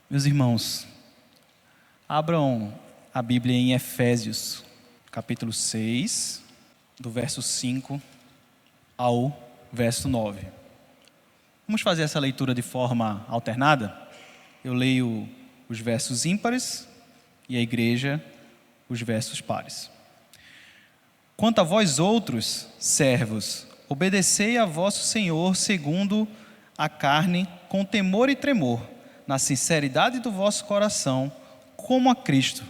Meus irmãos, abram a Bíblia em Efésios, capítulo 6, do verso 5 ao verso 9. Vamos fazer essa leitura de forma alternada? Eu leio os versos ímpares e a igreja os versos pares. Quanto a vós outros, servos, obedecei a vosso Senhor segundo a carne, com temor e tremor, na sinceridade do vosso coração, como a Cristo.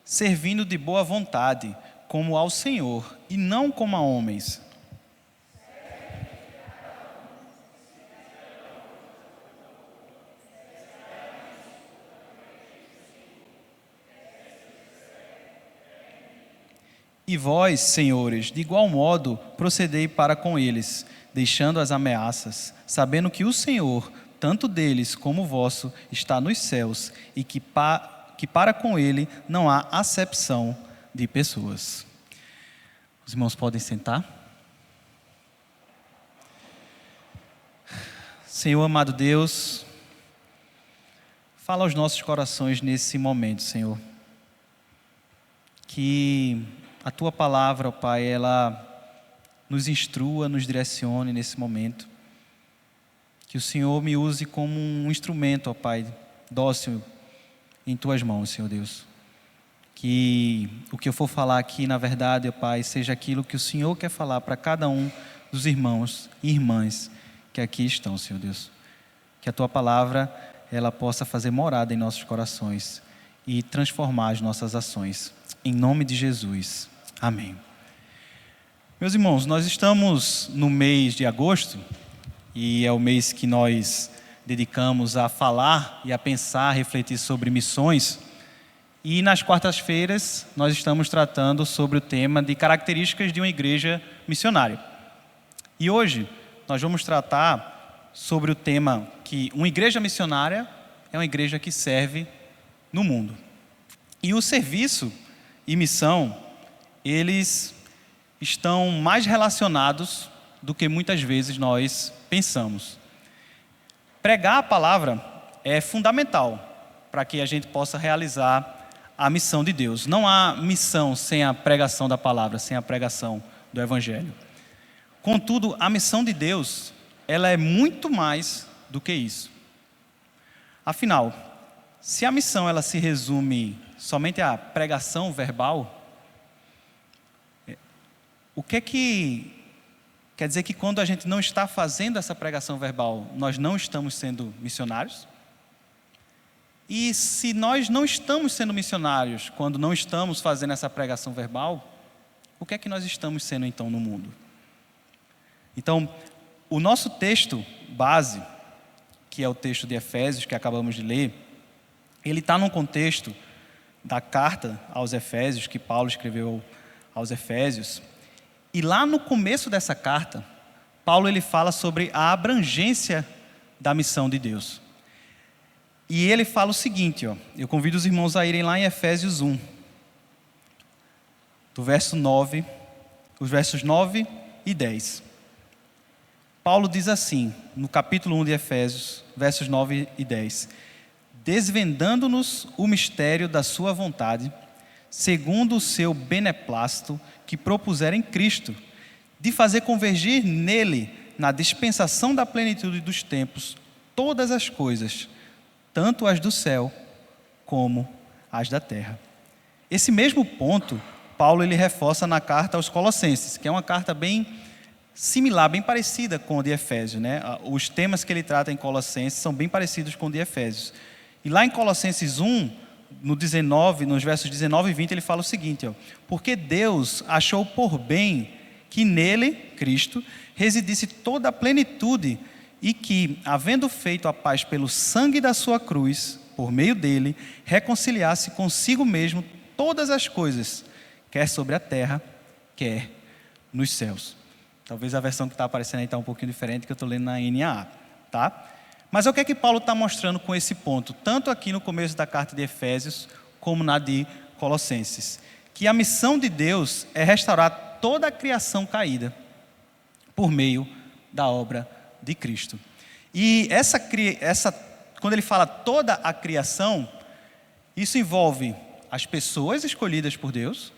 Servindo de boa vontade, como ao Senhor, e não como a homens. E vós, senhores, de igual modo, procedei para com eles, deixando as ameaças, sabendo que o Senhor, tanto deles como vosso, está nos céus, e que para com ele não há acepção de pessoas. Os irmãos podem sentar? Senhor amado Deus, fala aos nossos corações nesse momento, Senhor. Que a Tua palavra, ó Pai, ela nos instrua, nos direcione nesse momento. Que o Senhor me use como um instrumento, ó Pai, dócil em Tuas mãos, Senhor Deus. Que o que eu for falar aqui, na verdade, ó Pai, seja aquilo que o Senhor quer falar para cada um dos irmãos e irmãs que aqui estão, Senhor Deus. Que a Tua palavra, ela possa fazer morada em nossos corações e transformar as nossas ações. Em nome de Jesus. Amém. Meus irmãos, nós estamos no mês de agosto e é o mês que nós dedicamos a falar e a pensar, a refletir sobre missões. E nas quartas-feiras nós estamos tratando sobre o tema de características de uma igreja missionária. E hoje nós vamos tratar sobre o tema que uma igreja missionária é uma igreja que serve no mundo. E o serviço e missão, eles estão mais relacionados do que muitas vezes nós pensamos. Pregar a palavra é fundamental para que a gente possa realizar a missão de Deus. Não há missão sem a pregação da palavra, sem a pregação do Evangelho. Contudo, a missão de Deus, ela é muito mais do que isso. Afinal, se a missão ela se resume somente à pregação verbal, o que quer dizer que quando a gente não está fazendo essa pregação verbal, nós não estamos sendo missionários? E se nós não estamos sendo missionários, quando não estamos fazendo essa pregação verbal, o que é que nós estamos sendo então no mundo? Então, o nosso texto base, que é o texto de Efésios, que acabamos de ler, ele está num contexto da carta aos Efésios, que Paulo escreveu aos Efésios. E lá no começo dessa carta, Paulo ele fala sobre a abrangência da missão de Deus. E ele fala o seguinte, eu convido os irmãos a irem lá em Efésios 1, do verso 9, os versos 9 e 10. Paulo diz assim, no capítulo 1 de Efésios, versos 9 e 10. Desvendando-nos o mistério da sua vontade, segundo o seu beneplácito que propusera em Cristo, de fazer convergir nele, na dispensação da plenitude dos tempos, todas as coisas, tanto as do céu como as da terra. Esse mesmo ponto, Paulo ele reforça na carta aos Colossenses, que é uma carta bem similar, bem parecida com o de Efésios, né? Os temas que ele trata em Colossenses são bem parecidos com o de Efésios. E lá em Colossenses 1, no 19, nos versos 19 e 20, ele fala o seguinte, porque Deus achou por bem que nele, Cristo, residisse toda a plenitude e que, havendo feito a paz pelo sangue da sua cruz, por meio dele, reconciliasse consigo mesmo todas as coisas, quer sobre a terra, quer nos céus. Talvez a versão que está aparecendo aí está um pouquinho diferente, que eu estou lendo na NAA, tá? Mas o que é que Paulo está mostrando com esse ponto? Tanto aqui no começo da carta de Efésios, como na de Colossenses, que a missão de Deus é restaurar toda a criação caída por meio da obra de Cristo. E quando ele fala toda a criação, isso envolve as pessoas escolhidas por Deus,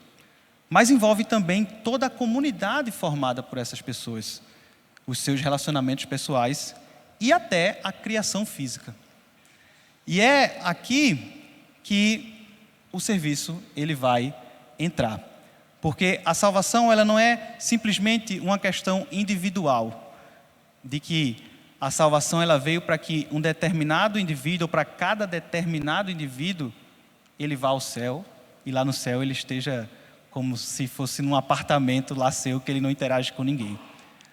mas envolve também toda a comunidade formada por essas pessoas, os seus relacionamentos pessoais e até a criação física. E é aqui que o serviço ele vai entrar. Porque a salvação ela não é simplesmente uma questão individual, de que a salvação ela veio para que um determinado indivíduo, ou para cada determinado indivíduo, ele vá ao céu, e lá no céu ele esteja como se fosse num apartamento lá seu, que ele não interage com ninguém.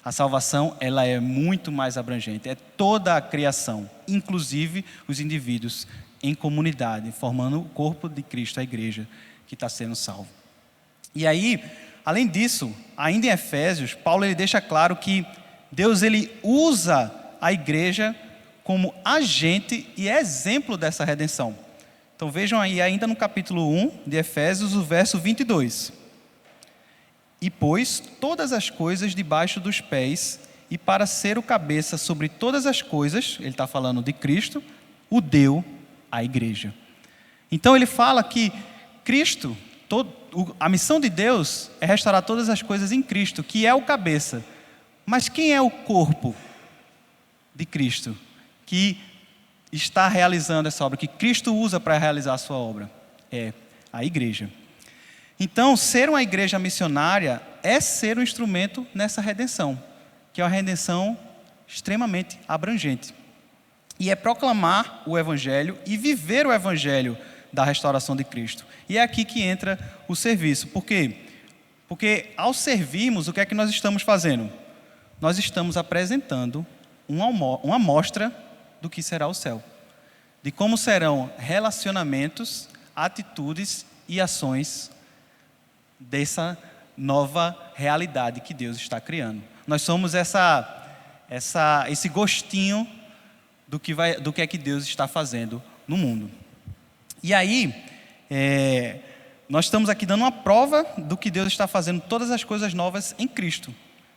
A salvação ela é muito mais abrangente, é toda a criação, inclusive os indivíduos em comunidade, formando o corpo de Cristo, a igreja, que está sendo salvo. E aí, além disso, ainda em Efésios, Paulo ele deixa claro que Deus ele usa a igreja como agente e exemplo dessa redenção. Então vejam aí ainda no capítulo 1 de Efésios, o verso 22. E pôs todas as coisas debaixo dos pés, e para ser o cabeça sobre todas as coisas, ele está falando de Cristo, o deu à igreja. Então ele fala que Cristo, a missão de Deus é restaurar todas as coisas em Cristo, que é o cabeça. Mas quem é o corpo de Cristo, que está realizando essa obra, que Cristo usa para realizar a sua obra? É a igreja. Então, ser uma igreja missionária é ser um instrumento nessa redenção, que é uma redenção extremamente abrangente. E é proclamar o Evangelho e viver o Evangelho da restauração de Cristo. E é aqui que entra o serviço. Por quê? Porque ao servirmos, o que é que nós estamos fazendo? Nós estamos apresentando uma amostra do que será o céu. De como serão relacionamentos, atitudes e ações dessa nova realidade que Deus está criando. Nós somos esse gostinho do que é que Deus está fazendo no mundo. E aí, nós estamos aqui dando uma prova do que Deus está fazendo, todas as coisas novas em Cristo.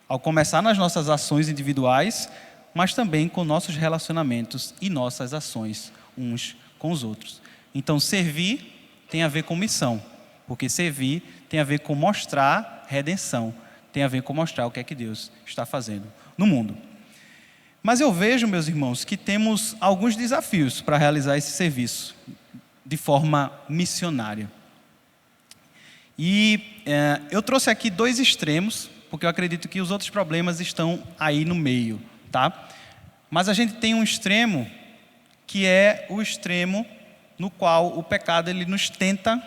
Ao começar nas nossas ações individuais, mas também com nossos relacionamentos e nossas ações uns com os outros. Então, servir tem a ver com missão, porque servir tem a ver com mostrar redenção, tem a ver com mostrar o que é que Deus está fazendo no mundo. Mas eu vejo, meus irmãos, que temos alguns desafios para realizar esse serviço de forma missionária. E eu trouxe aqui dois extremos, porque eu acredito que os outros problemas estão aí no meio, tá? Mas a gente tem um extremo que é o extremo no qual o pecado ele nos tenta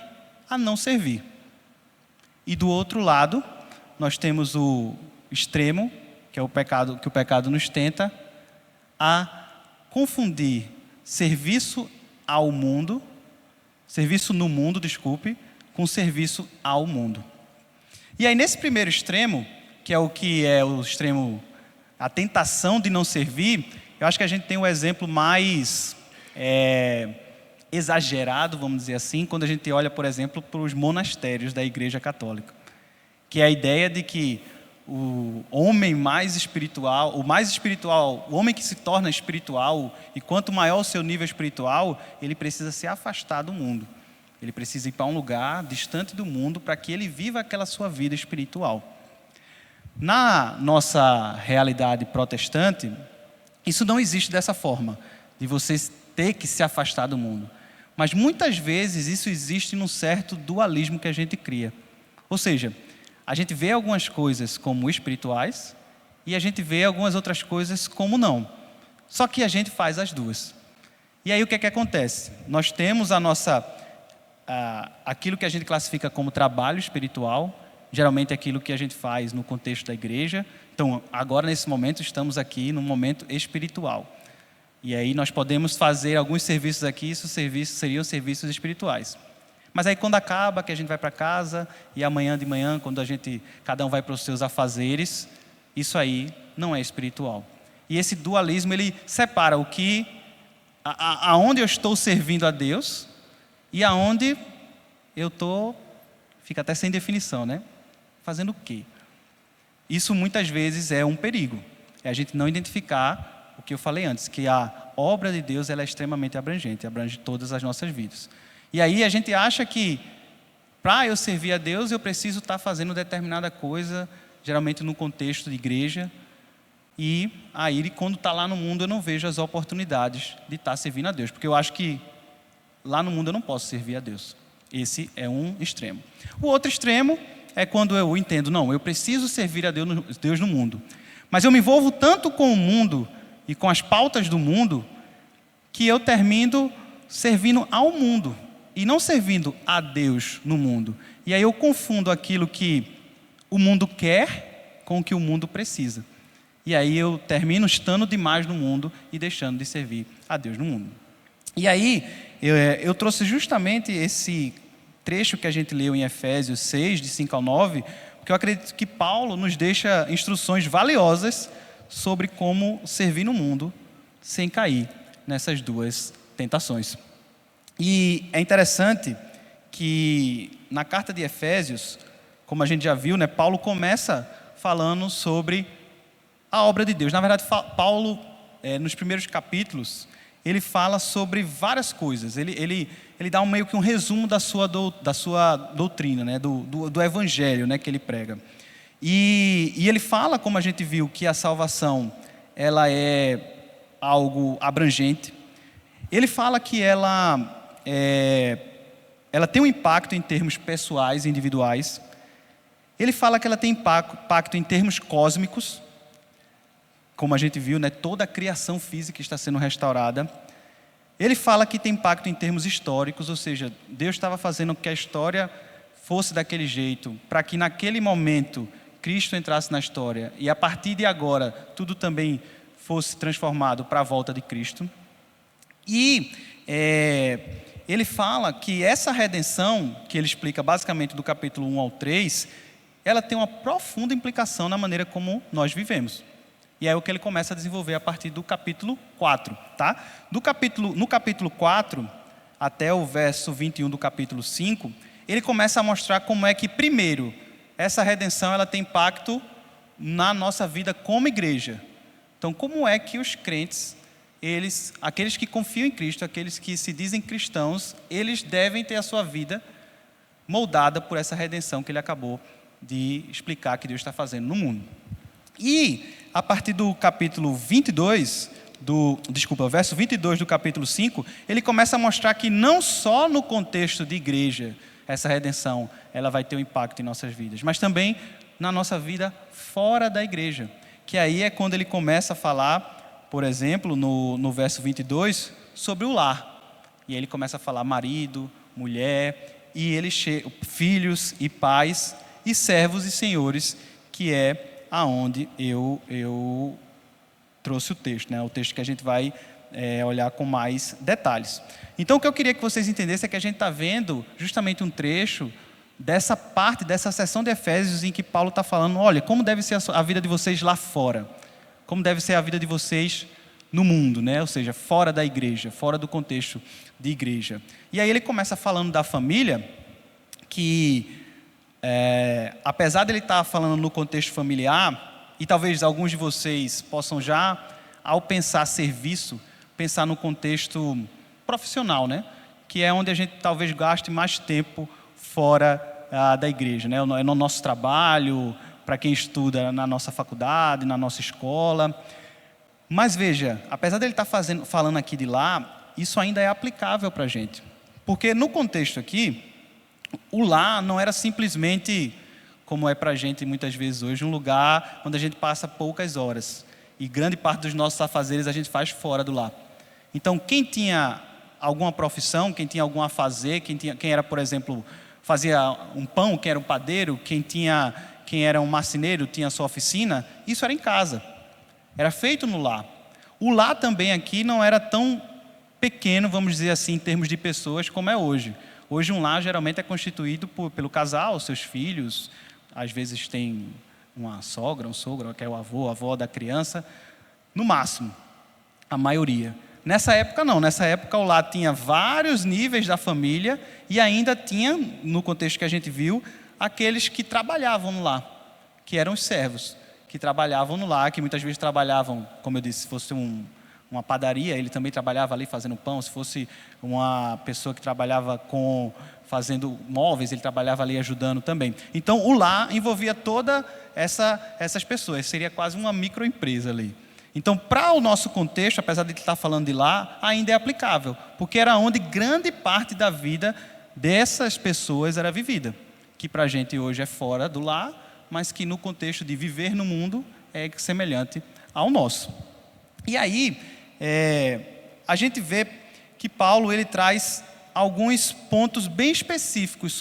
a não servir. E do outro lado, nós temos o extremo, que é o pecado, que o pecado nos tenta a confundir serviço no mundo, com serviço ao mundo. E aí nesse primeiro extremo, que é o extremo, a tentação de não servir, eu acho que a gente tem um exemplo mais exagerado, vamos dizer assim, quando a gente olha, por exemplo, para os monastérios da Igreja Católica, que é a ideia de que o homem mais espiritual, o homem que se torna espiritual, e quanto maior o seu nível espiritual, ele precisa se afastar do mundo. Ele precisa ir para um lugar distante do mundo para que ele viva aquela sua vida espiritual. Na nossa realidade protestante, isso não existe dessa forma, de você ter que se afastar do mundo. Mas muitas vezes isso existe num certo dualismo que a gente cria. Ou seja, a gente vê algumas coisas como espirituais e a gente vê algumas outras coisas como não. Só que a gente faz as duas. E aí o que é que acontece? Nós temos aquilo que a gente classifica como trabalho espiritual, geralmente é aquilo que a gente faz no contexto da igreja. Então, agora nesse momento, estamos aqui num momento espiritual. E aí nós podemos fazer alguns serviços aqui, esses serviços seriam serviços espirituais. Mas aí quando acaba, que a gente vai para casa, e amanhã de manhã, quando cada um vai para os seus afazeres, isso aí não é espiritual. E esse dualismo, ele separa o que, aonde eu estou servindo a Deus, e aonde fica até sem definição, né? Fazendo o quê? Isso muitas vezes é um perigo. É a gente não identificar o que eu falei antes, que a obra de Deus ela é extremamente abrangente, abrange todas as nossas vidas. E aí a gente acha que para eu servir a Deus eu preciso estar fazendo determinada coisa, geralmente no contexto de igreja, e aí quando está lá no mundo eu não vejo as oportunidades de estar servindo a Deus, porque eu acho que lá no mundo eu não posso servir a Deus. Esse é um extremo. O outro extremo é quando eu entendo, não, eu preciso servir a Deus no mundo. Mas eu me envolvo tanto com o mundo e com as pautas do mundo, que eu termino servindo ao mundo e não servindo a Deus no mundo. E aí eu confundo aquilo que o mundo quer com o que o mundo precisa. E aí eu termino estando demais no mundo e deixando de servir a Deus no mundo. E aí eu trouxe justamente esse trecho que a gente leu em Efésios 6, de 5 ao 9, porque eu acredito que Paulo nos deixa instruções valiosas sobre como servir no mundo sem cair nessas duas tentações. E é interessante que na carta de Efésios, como a gente já viu, né, Paulo começa falando sobre a obra de Deus. Na verdade, Paulo, nos primeiros capítulos, ele fala sobre várias coisas. Ele dá meio que um resumo da sua doutrina, né? do evangelho, né? que ele prega. E ele fala, como a gente viu, que a salvação ela é algo abrangente. Ele fala que ela tem um impacto em termos pessoais e individuais. Ele fala que ela tem impacto em termos cósmicos, como a gente viu, né, toda a criação física está sendo restaurada. Ele fala que tem impacto em termos históricos, ou seja, Deus estava fazendo que a história fosse daquele jeito, para que naquele momento Cristo entrasse na história, e a partir de agora tudo também fosse transformado para a volta de Cristo. E ele fala que essa redenção, que ele explica basicamente do capítulo 1 ao 3, ela tem uma profunda implicação na maneira como nós vivemos. E é o que ele começa a desenvolver a partir do capítulo 4. Tá? No capítulo 4, até o verso 21 do capítulo 5, ele começa a mostrar como é que, primeiro, essa redenção ela tem impacto na nossa vida como igreja. Então, como é que os crentes, aqueles que confiam em Cristo, aqueles que se dizem cristãos, eles devem ter a sua vida moldada por essa redenção que ele acabou de explicar que Deus está fazendo no mundo. E a partir do capítulo 22, verso 22 do capítulo 5, ele começa a mostrar que não só no contexto de igreja, essa redenção ela vai ter um impacto em nossas vidas, mas também na nossa vida fora da igreja. Que aí é quando ele começa a falar, por exemplo, no verso 22, sobre o lar. E aí ele começa a falar marido, mulher, e filhos e pais, e servos e senhores, que é aonde eu trouxe o texto, né? O texto que a gente vai olhar com mais detalhes. Então, o que eu queria que vocês entendessem é que a gente está vendo justamente um trecho dessa parte, dessa seção de Efésios, em que Paulo está falando, olha, como deve ser a vida de vocês lá fora, como deve ser a vida de vocês no mundo, né? Ou seja, fora da igreja, fora do contexto de igreja. E aí ele começa falando da família, que apesar de ele estar falando no contexto familiar, e talvez alguns de vocês possam já, ao pensar serviço, pensar no contexto profissional, né? Que é onde a gente talvez gaste mais tempo fora da igreja, né? No nosso trabalho, para quem estuda na nossa faculdade, na nossa escola. Mas veja, apesar dele estar falando aqui de lá, isso ainda é aplicável para a gente. Porque no contexto aqui, o lar não era simplesmente, como é para a gente muitas vezes hoje, um lugar onde a gente passa poucas horas. E grande parte dos nossos afazeres a gente faz fora do lar. Então, quem tinha alguma profissão, quem tinha algum afazer, quem era, por exemplo, fazia um pão, quem era um padeiro, quem era um marceneiro, tinha sua oficina, isso era em casa. Era feito no lar. O lar também aqui não era tão pequeno, vamos dizer assim, em termos de pessoas, como é hoje. Hoje um lar geralmente é constituído pelo casal, seus filhos, às vezes tem uma sogra, um sogro, que é o avô, a avó da criança, no máximo, a maioria. Nessa época não, nessa época o lar tinha vários níveis da família e ainda tinha, no contexto que a gente viu, aqueles que trabalhavam no lar, que eram os servos, que trabalhavam no lar, que muitas vezes trabalhavam, como eu disse, se fosse uma padaria, ele também trabalhava ali fazendo pão. Se fosse uma pessoa que trabalhava fazendo móveis, ele trabalhava ali ajudando também. Então o lar envolvia toda essas pessoas, seria quase uma microempresa ali. Então, para o nosso contexto, apesar de estar falando de lar, ainda é aplicável, porque era onde grande parte da vida dessas pessoas era vivida, que para a gente hoje é fora do lar, mas que no contexto de viver no mundo é semelhante ao nosso. E aí, a gente vê que Paulo ele traz alguns pontos bem específicos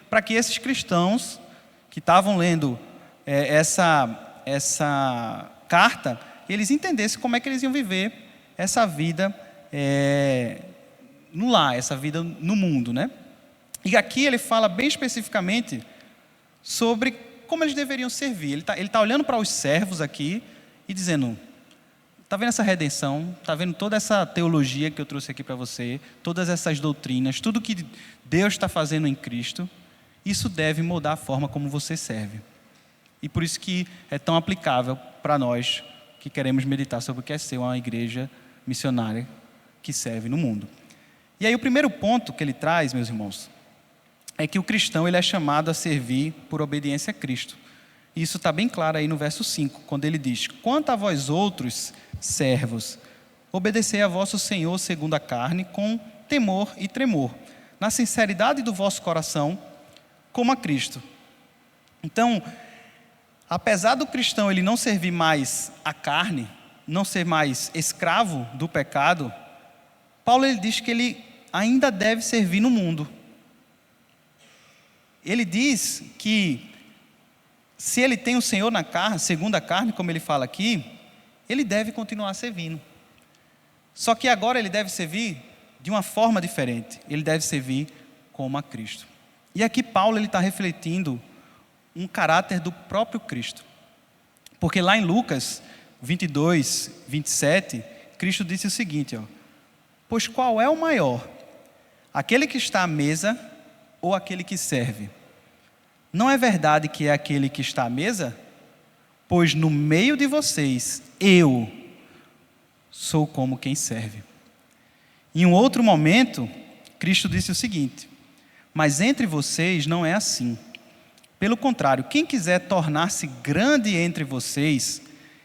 para que esses cristãos que estavam lendo essa carta, eles entendessem como é que eles iam viver essa vida no lar, essa vida no mundo, né? E aqui ele fala bem especificamente sobre como eles deveriam servir. Ele tá olhando para os servos aqui e dizendo: está vendo essa redenção? Está vendo toda essa teologia que eu trouxe aqui para você? Todas essas doutrinas, tudo que Deus está fazendo em Cristo, isso deve mudar a forma como você serve. E por isso que é tão aplicável para nós que queremos meditar sobre o que é ser uma igreja missionária que serve no mundo. E aí o primeiro ponto que ele traz, meus irmãos, é que o cristão ele é chamado a servir por obediência a Cristo. E isso está bem claro aí no verso 5, quando ele diz: quanto a vós outros, servos, obedecei a vosso Senhor segundo a carne, com temor e tremor, na sinceridade do vosso coração, como a Cristo. Então, apesar do cristão ele não servir mais a carne, não ser mais escravo do pecado, Paulo ele diz que ele ainda deve servir no mundo. Ele diz que se ele tem o Senhor na carne, segundo a carne, como ele fala aqui, ele deve continuar servindo. Só que agora ele deve servir de uma forma diferente. Ele deve servir como a Cristo. E aqui Paulo ele está refletindo um caráter do próprio Cristo. Porque lá em Lucas 22, 27, Cristo disse o seguinte: pois qual é o maior? Aquele que está à mesa ou aquele que serve? Não é verdade que é aquele que está à mesa? Pois no meio de vocês, eu sou como quem serve. Em um outro momento, Cristo disse o seguinte: mas entre vocês não é assim. Pelo contrário, quem quiser tornar-se grande entre vocês,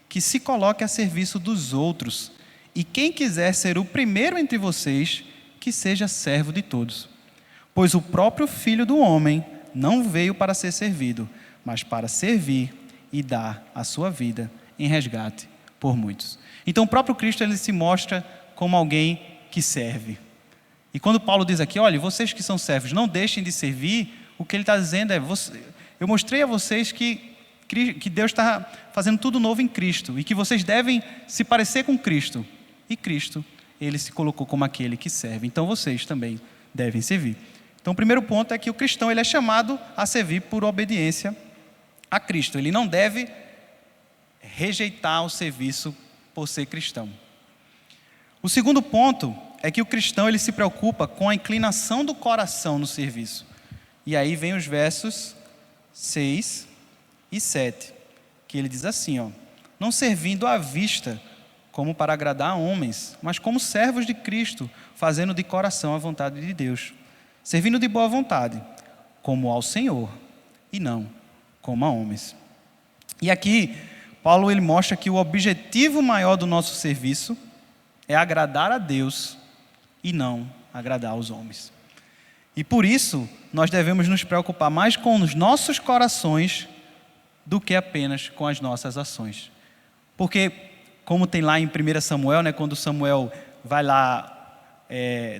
que se coloque a serviço dos outros. E quem quiser ser o primeiro entre vocês, que seja servo de todos. Pois o próprio Filho do Homem não veio para ser servido, mas para servir e dar a sua vida em resgate por muitos. Então o próprio Cristo ele se mostra como alguém que serve. E quando Paulo diz aqui: olha, vocês que são servos, não deixem de servir, o que ele está dizendo é: eu mostrei a vocês que Deus está fazendo tudo novo em Cristo e que vocês devem se parecer com Cristo. E Cristo, ele se colocou como aquele que serve. Então vocês também devem servir. Então o primeiro ponto é que o cristão ele é chamado a servir por obediência a Cristo. Ele não deve rejeitar o serviço por ser cristão. O segundo ponto é que o cristão ele se preocupa com a inclinação do coração no serviço. E aí vem os versos 6 e 7, que ele diz assim: não servindo à vista, como para agradar a homens, mas como servos de Cristo, fazendo de coração a vontade de Deus, servindo de boa vontade, como ao Senhor, e não como a homens. E aqui, Paulo ele mostra que o objetivo maior do nosso serviço é agradar a Deus e não agradar aos homens. E por isso, nós devemos nos preocupar mais com os nossos corações do que apenas com as nossas ações. Porque, como tem lá em 1 Samuel, né, quando Samuel vai lá,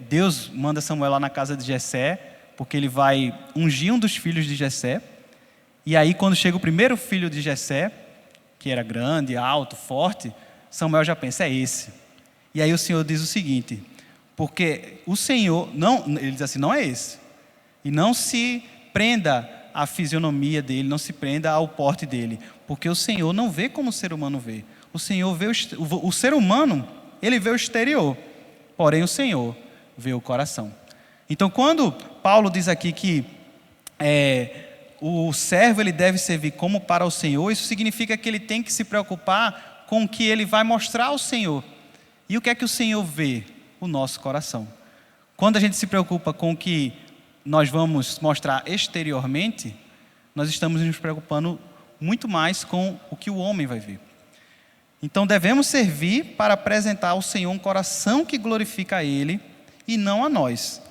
Deus manda Samuel lá na casa de Jessé, porque ele vai ungir um dos filhos de Jessé. E aí, quando chega o primeiro filho de Jessé, que era grande, alto, forte, Samuel já pensa: é esse. E aí o Senhor diz o seguinte: porque o Senhor, ele diz assim, não é esse. E não se prenda à fisionomia dele, não se prenda ao porte dele. Porque o Senhor não vê como o ser humano vê. O Senhor vê o ser humano, ele vê o exterior. porém o Senhor vê o coração. Então, quando Paulo diz aqui que o servo ele deve servir como para o Senhor, isso significa que ele tem que se preocupar com o que ele vai mostrar ao Senhor. E o que é que o Senhor vê? O nosso coração. Quando a gente se preocupa com o que nós vamos mostrar exteriormente, nós estamos nos preocupando muito mais com o que o homem vai ver. Então devemos servir para apresentar ao Senhor um coração que glorifica a Ele e não a nós.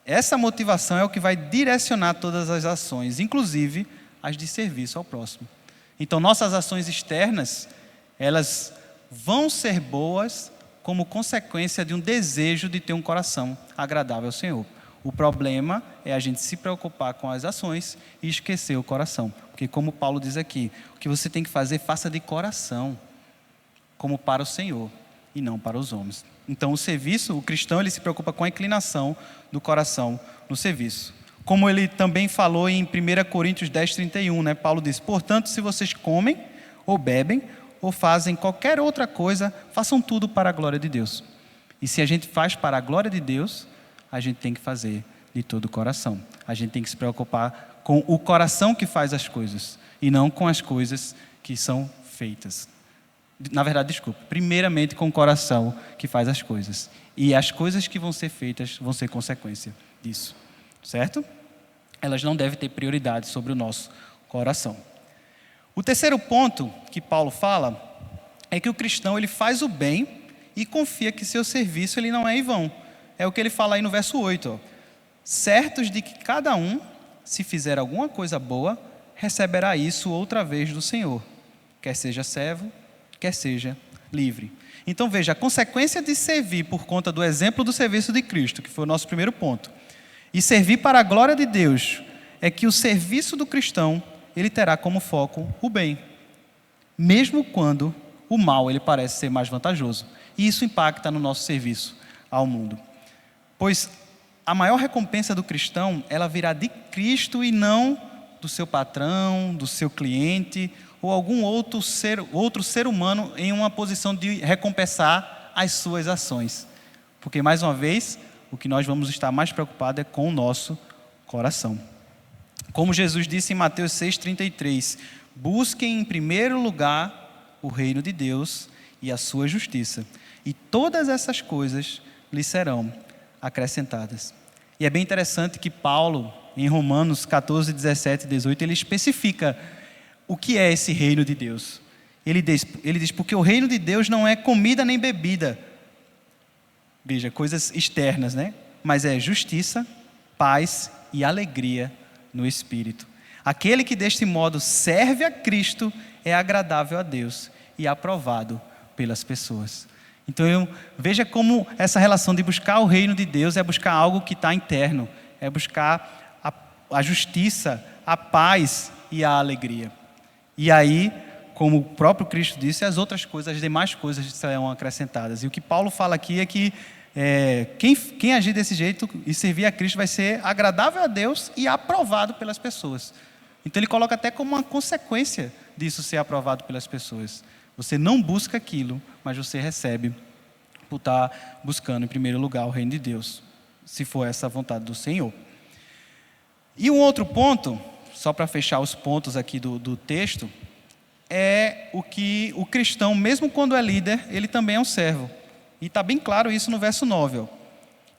Essa motivação é o que vai direcionar todas as ações, inclusive as de serviço ao próximo. Então nossas ações externas, elas vão ser boas como consequência de um desejo de ter um coração agradável ao Senhor. O problema é a gente se preocupar com as ações e esquecer o coração. Porque como Paulo diz aqui, o que você tem que fazer, faça de coração, como para o Senhor e não para os homens. Então o serviço, o cristão, ele se preocupa com a inclinação do coração no serviço. Como ele também falou em 1 Coríntios 10:31, né? Paulo diz: portanto, se vocês comem ou bebem ou fazem qualquer outra coisa, façam tudo para a glória de Deus. E se a gente faz para a glória de Deus, a gente tem que fazer de todo o coração. A gente tem que se preocupar com o coração que faz as coisas e não com as coisas que são feitas. Na verdade, desculpa, primeiramente com o coração que faz as coisas. E as coisas que vão ser feitas vão ser consequência disso, certo? Elas não devem ter prioridade sobre o nosso coração. O terceiro ponto que Paulo fala é que o cristão ele faz o bem e confia que seu serviço ele não é em vão. É o que ele fala aí no verso 8. Ó. Certos de que cada um, se fizer alguma coisa boa, receberá isso outra vez do Senhor, quer seja servo, quer seja livre. Então veja, a consequência de servir por conta do exemplo do serviço de Cristo, que foi o nosso primeiro ponto, e servir para a glória de Deus, é que o serviço do cristão, ele terá como foco o bem, mesmo quando o mal ele parece ser mais vantajoso. E isso impacta no nosso serviço ao mundo. Pois a maior recompensa do cristão, ela virá de Cristo e não do seu patrão, do seu cliente, ou algum outro ser humano em uma posição de recompensar as suas ações. Porque, mais uma vez, o que nós vamos estar mais preocupados é com o nosso coração. Como Jesus disse em Mateus 6,33, busquem em primeiro lugar o reino de Deus e a sua justiça, e todas essas coisas lhes serão acrescentadas. E é bem interessante que Paulo, em Romanos 14, 17 e 18, ele especifica o que é esse reino de Deus. Ele diz, porque o reino de Deus não é comida nem bebida. Veja, coisas externas, né? Mas é justiça, paz e alegria no Espírito. Aquele que deste modo serve a Cristo é agradável a Deus e aprovado pelas pessoas. Então veja como essa relação de buscar o reino de Deus é buscar algo que está interno, é buscar a justiça, a paz e a alegria. E aí, como o próprio Cristo disse, as outras coisas, as demais coisas serão acrescentadas. E o que Paulo fala aqui é que quem agir desse jeito e servir a Cristo vai ser agradável a Deus e aprovado pelas pessoas. Então ele coloca até como uma consequência disso ser aprovado pelas pessoas. Você não busca aquilo, mas você recebe por estar buscando em primeiro lugar o reino de Deus, se for essa a vontade do Senhor. E um outro ponto, só para fechar os pontos aqui do texto, é o que o cristão, mesmo quando é líder, ele também é um servo. E está bem claro isso no verso 9. Ó.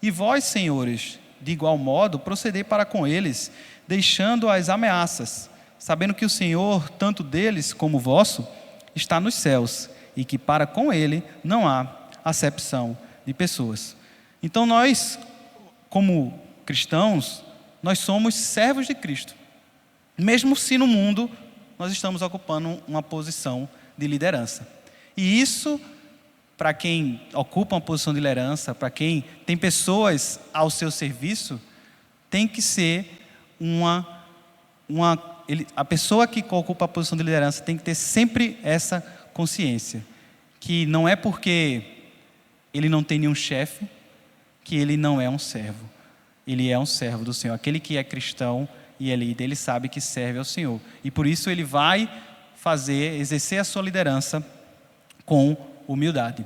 E vós, senhores, de igual modo, procedei para com eles, deixando as ameaças, sabendo que o Senhor, tanto deles como vosso, está nos céus, e que para com ele não há acepção de pessoas. Então nós, como cristãos, nós somos servos de Cristo. Mesmo se no mundo nós estamos ocupando uma posição de liderança. E isso, para quem ocupa uma posição de liderança, para quem tem pessoas ao seu serviço, tem que ser a pessoa que ocupa a posição de liderança tem que ter sempre essa consciência, que não é porque ele não tem nenhum chefe que ele não é um servo. Ele é um servo do Senhor. Aquele que é cristão e é líder, ele sabe que serve ao Senhor. E por isso ele vai exercer a sua liderança com humildade.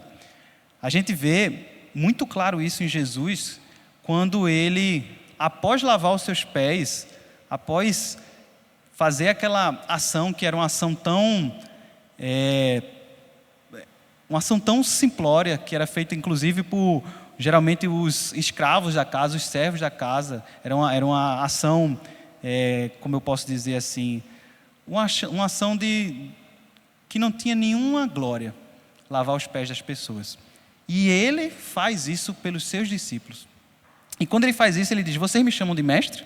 A gente vê muito claro isso em Jesus, quando ele, após lavar os seus pés, após fazer aquela ação que era uma ação tão simplória, que era feita inclusive por, geralmente, os escravos da casa, os servos da casa. Era uma ação, como eu posso dizer assim, uma ação que não tinha nenhuma glória, lavar os pés das pessoas. E ele faz isso pelos seus discípulos. E quando ele faz isso, ele diz: vocês me chamam de mestre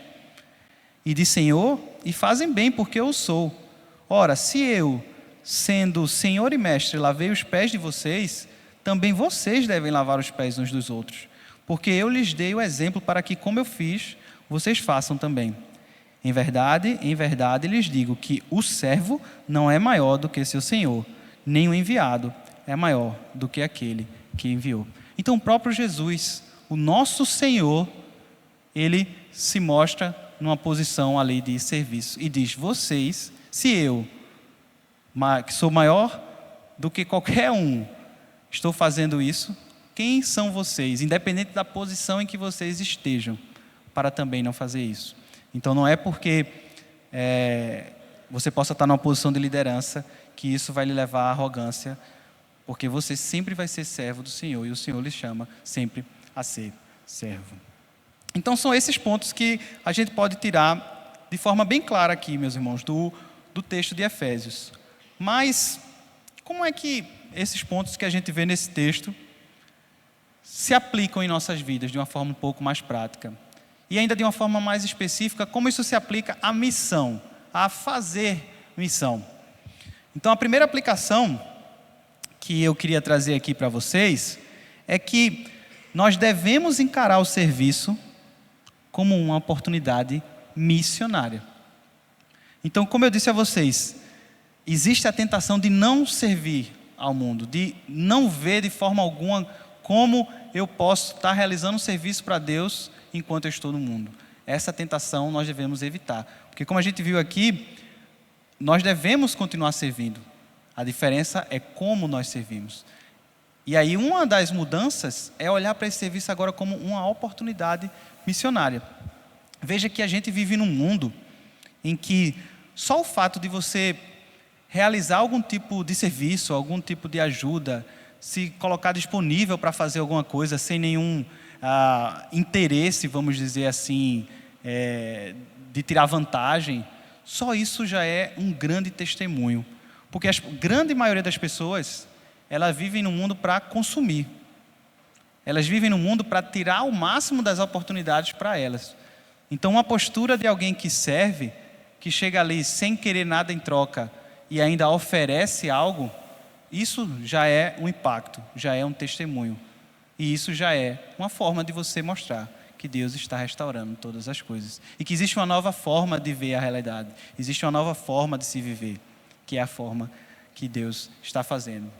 e de Senhor, e fazem bem, porque eu sou. Ora, se eu, sendo Senhor e Mestre, lavei os pés de vocês, também vocês devem lavar os pés uns dos outros, porque eu lhes dei o exemplo para que, como eu fiz, vocês façam também. Em verdade, lhes digo que o servo não é maior do que seu Senhor, nem o enviado é maior do que aquele que enviou. Então, o próprio Jesus, o nosso Senhor, ele se mostra numa posição ali de serviço e diz: vocês, se eu, que sou maior do que qualquer um, estou fazendo isso, quem são vocês, independente da posição em que vocês estejam, para também não fazer isso? Então não é porque você possa estar numa posição de liderança que isso vai lhe levar à arrogância, porque você sempre vai ser servo do Senhor, e o Senhor lhe chama sempre a ser servo. Então são esses pontos que a gente pode tirar de forma bem clara aqui, meus irmãos, do texto de Efésios. Mas como é que esses pontos que a gente vê nesse texto se aplicam em nossas vidas de uma forma um pouco mais prática? E ainda de uma forma mais específica, como isso se aplica à missão, a fazer missão? Então a primeira aplicação que eu queria trazer aqui para vocês é que nós devemos encarar o serviço como uma oportunidade missionária. Então, como eu disse a vocês, existe a tentação de não servir ao mundo, de não ver de forma alguma como eu posso estar realizando um serviço para Deus enquanto eu estou no mundo. Essa tentação nós devemos evitar, porque como a gente viu aqui, nós devemos continuar servindo. A diferença é como nós servimos. E aí uma das mudanças é olhar para esse serviço agora como uma oportunidade missionária. Veja que a gente vive num mundo em que só o fato de você realizar algum tipo de serviço, algum tipo de ajuda, se colocar disponível para fazer alguma coisa sem nenhum interesse, vamos dizer assim, de tirar vantagem, só isso já é um grande testemunho. Porque a grande maioria das pessoas, elas vivem no mundo para consumir. Elas vivem no mundo para tirar o máximo das oportunidades para elas. Então, uma postura de alguém que serve, que chega ali sem querer nada em troca e ainda oferece algo, isso já é um impacto, já é um testemunho. E isso já é uma forma de você mostrar que Deus está restaurando todas as coisas. E que existe uma nova forma de ver a realidade. Existe uma nova forma de se viver, que é a forma que Deus está fazendo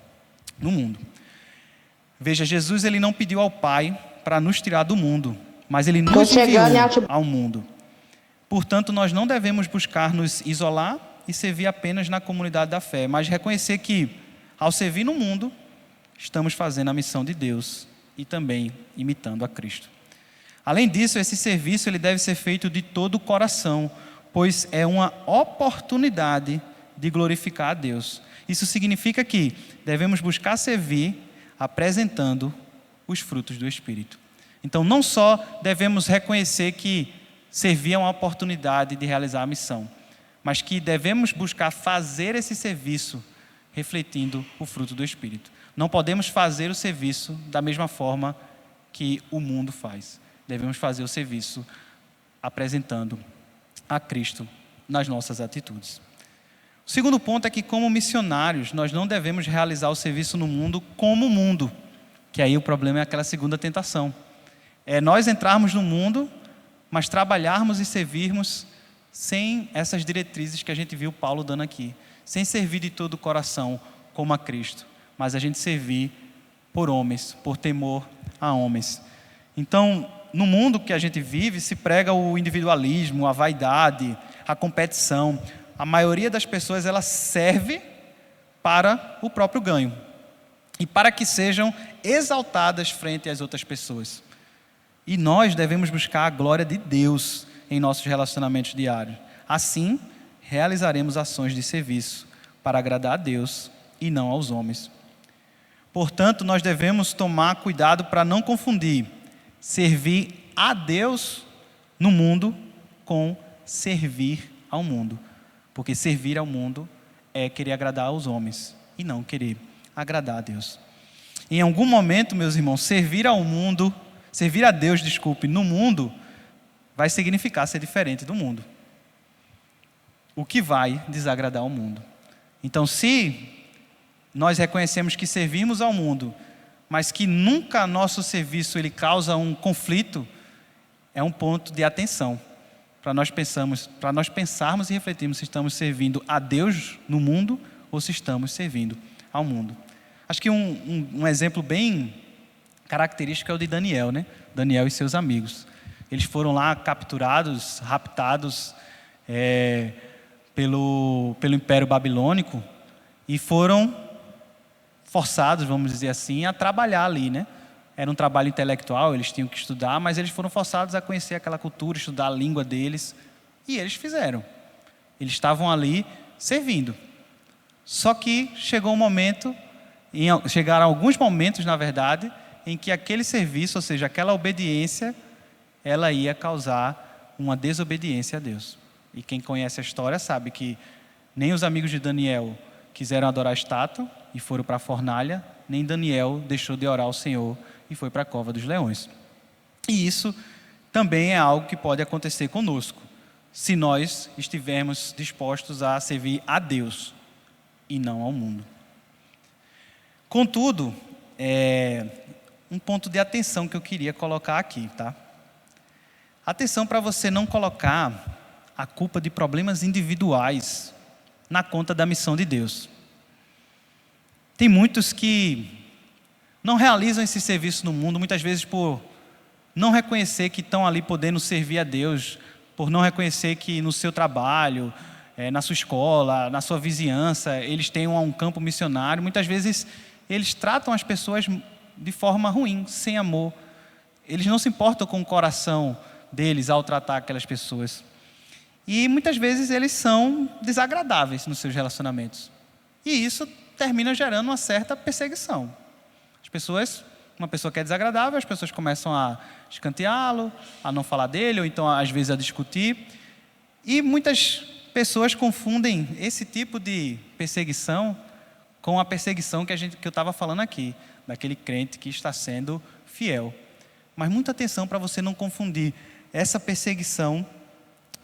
no mundo. Veja, Jesus, ele não pediu ao Pai para nos tirar do mundo, mas ele nos enviou ao mundo. Portanto, nós não devemos buscar nos isolar e servir apenas na comunidade da fé, mas reconhecer que, ao servir no mundo, estamos fazendo a missão de Deus e também imitando a Cristo. Além disso, esse serviço ele deve ser feito de todo o coração, pois é uma oportunidade de glorificar a Deus. Isso significa que devemos buscar servir apresentando os frutos do Espírito. Então, não só devemos reconhecer que servir é uma oportunidade de realizar a missão, mas que devemos buscar fazer esse serviço refletindo o fruto do Espírito. Não podemos fazer o serviço da mesma forma que o mundo faz. Devemos fazer o serviço apresentando a Cristo nas nossas atitudes. O segundo ponto é que, como missionários, nós não devemos realizar o serviço no mundo como o mundo, que aí o problema é aquela segunda tentação. É nós entrarmos no mundo, mas trabalharmos e servirmos sem essas diretrizes que a gente viu Paulo dando aqui, sem servir de todo o coração como a Cristo, mas a gente servir por homens, por temor a homens. Então, no mundo que a gente vive, se prega o individualismo, a vaidade, a competição. A maioria das pessoas, ela serve para o próprio ganho. E para que sejam exaltadas frente às outras pessoas. E nós devemos buscar a glória de Deus em nossos relacionamentos diários. Assim, realizaremos ações de serviço para agradar a Deus e não aos homens. Portanto, nós devemos tomar cuidado para não confundir servir a Deus no mundo com servir ao mundo. Porque servir ao mundo é querer agradar aos homens e não querer agradar a Deus. Em algum momento, meus irmãos, servir a Deus, no mundo, vai significar ser diferente do mundo. O que vai desagradar ao mundo. Então, se nós reconhecemos que servimos ao mundo, mas que nunca nosso serviço ele causa um conflito, é um ponto de atenção para nós pensarmos e refletirmos se estamos servindo a Deus no mundo ou se estamos servindo ao mundo. Acho que um exemplo bem característico é o de Daniel, né? Daniel e seus amigos. Eles foram lá capturados, raptados pelo Império Babilônico e foram forçados, vamos dizer assim, a trabalhar ali, né? Era um trabalho intelectual, eles tinham que estudar, mas eles foram forçados a conhecer aquela cultura, estudar a língua deles, e eles fizeram. Eles estavam ali servindo. Só que chegou um momento, chegaram alguns momentos, na verdade, em que aquele serviço, ou seja, aquela obediência, ela ia causar uma desobediência a Deus. E quem conhece a história sabe que nem os amigos de Daniel quiseram adorar a estátua e foram para a fornalha, nem Daniel deixou de orar ao Senhor e foi para a cova dos leões. E isso também é algo que pode acontecer conosco, se nós estivermos dispostos a servir a Deus e não ao mundo. Contudo, um ponto de atenção que eu queria colocar aqui, tá? Atenção para você não colocar a culpa de problemas individuais na conta da missão de Deus. Tem muitos que não realizam esse serviço no mundo, muitas vezes por não reconhecer que estão ali podendo servir a Deus, por não reconhecer que no seu trabalho, na sua escola, na sua vizinhança, eles têm um campo missionário. Muitas vezes eles tratam as pessoas de forma ruim, sem amor. Eles não se importam com o coração deles ao tratar aquelas pessoas. E muitas vezes eles são desagradáveis nos seus relacionamentos. E isso termina gerando uma certa perseguição. Uma pessoa que é desagradável, as pessoas começam a escanteá-lo, a não falar dele, ou então às vezes a discutir. E muitas pessoas confundem esse tipo de perseguição com a perseguição que eu estava falando aqui, daquele crente que está sendo fiel. Mas muita atenção para você não confundir essa perseguição,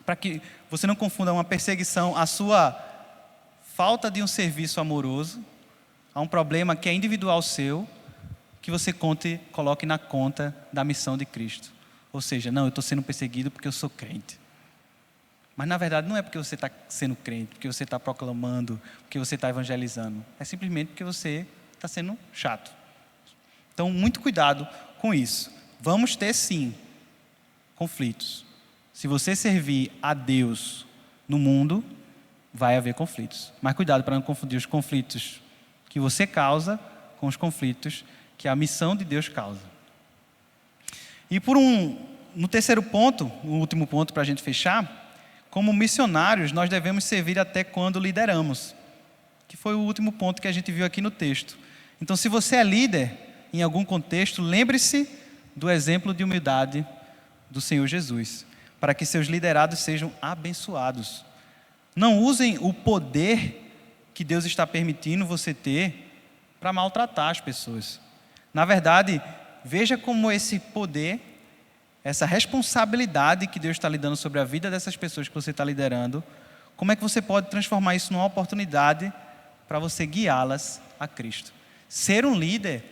para que você não confunda uma perseguição à sua falta de um serviço amoroso, a um problema que é individual seu, que você coloque na conta da missão de Cristo. Ou seja, não, eu estou sendo perseguido porque eu sou crente. Mas na verdade não é porque você está sendo crente, porque você está proclamando, porque você está evangelizando. É simplesmente porque você está sendo chato. Então, muito cuidado com isso. Vamos ter sim conflitos. Se você servir a Deus no mundo, vai haver conflitos. Mas cuidado para não confundir os conflitos que você causa com os conflitos que a missão de Deus causa. E no terceiro ponto, o último ponto para a gente fechar, como missionários nós devemos servir até quando lideramos, que foi o último ponto que a gente viu aqui no texto. Então, se você é líder em algum contexto, lembre-se do exemplo de humildade do Senhor Jesus, para que seus liderados sejam abençoados. Não usem o poder que Deus está permitindo você ter para maltratar as pessoas. Na verdade, veja como esse poder, essa responsabilidade que Deus está lhe dando sobre a vida dessas pessoas que você está liderando, como é que você pode transformar isso numa oportunidade para você guiá-las a Cristo. Ser um líder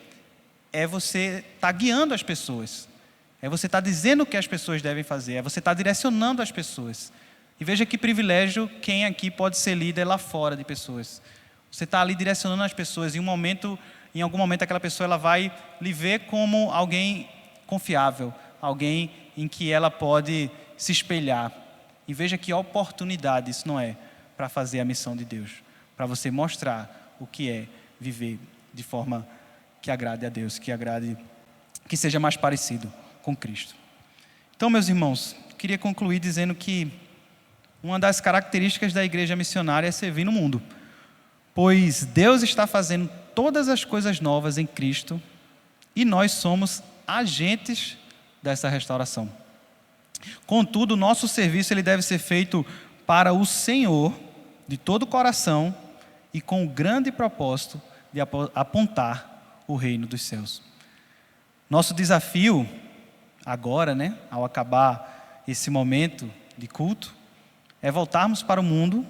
é você estar guiando as pessoas, é você estar dizendo o que as pessoas devem fazer, é você estar direcionando as pessoas. E veja que privilégio quem aqui pode ser líder lá fora de pessoas. Você está ali direcionando as pessoas, em algum momento aquela pessoa ela vai lhe ver como alguém confiável, alguém em que ela pode se espelhar. E veja que oportunidade isso não é para fazer a missão de Deus, para você mostrar o que é viver de forma que agrade a Deus, que seja mais parecido com Cristo. Então, meus irmãos, eu queria concluir dizendo que uma das características da igreja missionária é servir no mundo, pois Deus está fazendo todas as coisas novas em Cristo e nós somos agentes dessa restauração. Contudo, o nosso serviço ele deve ser feito para o Senhor, de todo o coração e com o grande propósito de apontar o reino dos céus. Nosso desafio agora, ao acabar esse momento de culto, é voltarmos para o mundo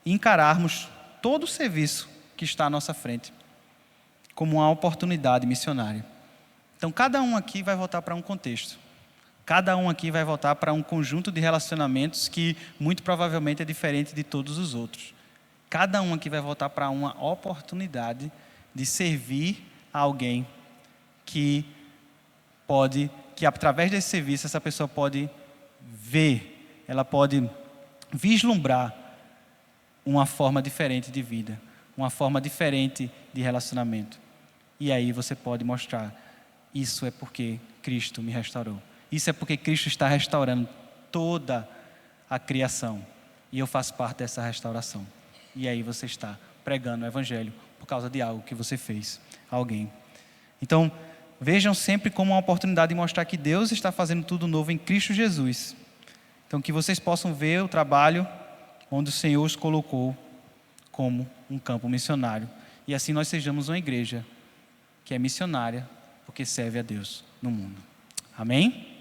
e encararmos todo o serviço que está à nossa frente como uma oportunidade missionária. Então, cada um aqui vai voltar para um contexto. Cada um aqui vai voltar para um conjunto de relacionamentos que muito provavelmente é diferente de todos os outros. Cada um aqui vai voltar para uma oportunidade de servir a alguém que através desse serviço essa pessoa pode ver, ela pode vislumbrar uma forma diferente de vida, uma forma diferente de relacionamento. E aí você pode mostrar, isso é porque Cristo me restaurou. Isso é porque Cristo está restaurando toda a criação. E eu faço parte dessa restauração. E aí você está pregando o Evangelho por causa de algo que você fez a alguém. Então, vejam sempre como uma oportunidade de mostrar que Deus está fazendo tudo novo em Cristo Jesus. Então, que vocês possam ver o trabalho onde o Senhor os colocou como um campo missionário. E assim nós sejamos uma igreja que é missionária porque serve a Deus no mundo. Amém?